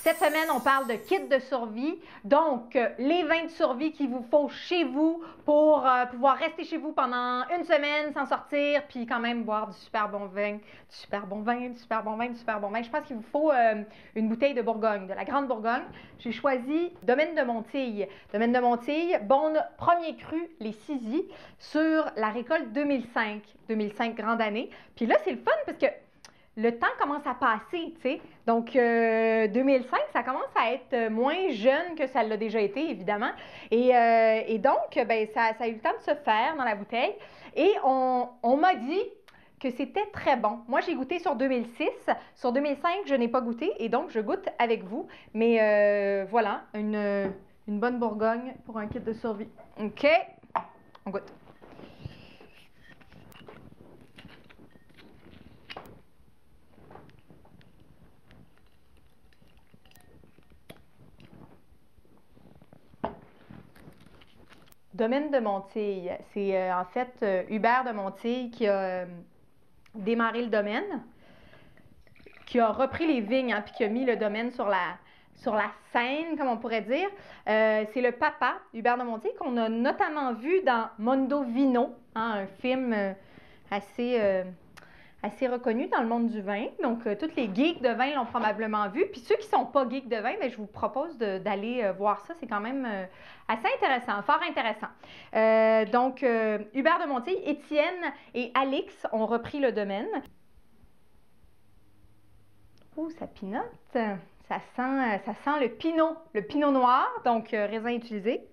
Cette semaine, on parle de kit de survie, donc les vins de survie qu'il vous faut chez vous pour pouvoir rester chez vous pendant une semaine sans sortir, puis quand même boire du super bon vin, du super bon vin, du super bon vin, du super bon vin. Je pense qu'il vous faut une bouteille de Bourgogne, de la Grande Bourgogne. J'ai choisi Domaine de Montille. Domaine de Montille, Beaune premier cru, les Sizy, sur la récolte 2005. 2005, grande année. Puis là, c'est le fun parce que le temps commence à passer, tu sais. Donc, 2005, ça commence à être moins jeune que ça l'a déjà été, évidemment. Et donc, ben, ça a eu le temps de se faire dans la bouteille. Et on m'a dit que c'était très bon. Moi, j'ai goûté sur 2006. Sur 2005, je n'ai pas goûté et donc je goûte avec vous. Mais voilà, une bonne Bourgogne pour un kit de survie. OK? On goûte. Domaine de Montille, c'est en fait Hubert de Montille qui a démarré le domaine, qui a repris les vignes, hein, puis qui a mis le domaine sur la scène, comme on pourrait dire. C'est le papa, Hubert de Montille, qu'on a notamment vu dans Mondo Vino, hein, un film assez reconnu dans le monde du vin. Donc, tous les geeks de vin l'ont probablement vu. Puis ceux qui ne sont pas geeks de vin, bien, je vous propose d'aller voir ça. C'est quand même assez intéressant, fort intéressant. Donc, Hubert de Montille, Étienne et Alix ont repris le domaine. Oh, ça pinote. Ça sent le pinot noir, donc raisin utilisé.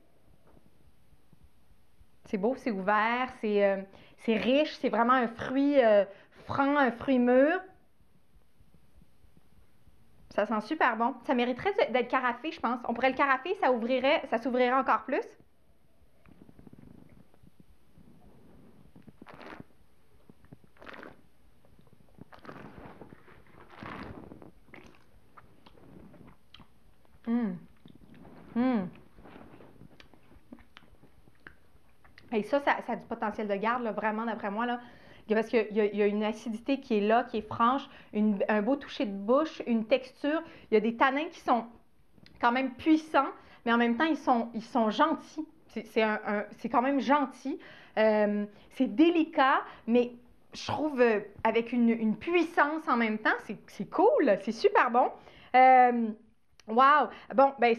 C'est beau, c'est ouvert, c'est riche, c'est vraiment un fruit franc, un fruit mûr. Ça sent super bon. Ça mériterait d'être carafé, je pense. On pourrait le carafer, ça s'ouvrirait encore plus. Et ça a du potentiel de garde, là, vraiment, d'après moi, là. Parce qu'il y a une acidité qui est là, qui est franche, un beau toucher de bouche, une texture. Il y a des tanins qui sont quand même puissants, mais en même temps, ils sont gentils. C'est quand même gentil. C'est délicat, mais je trouve avec une puissance en même temps, c'est cool, c'est super bon. Wow! Bon, ben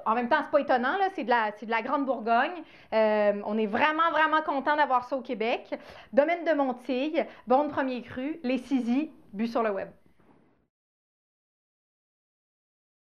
en même temps, c'est pas étonnant, là, c'est de la Grande Bourgogne. On est vraiment, vraiment content d'avoir ça au Québec. Domaine de Montille, Beaune premier cru, les Sizy, bu sur le web.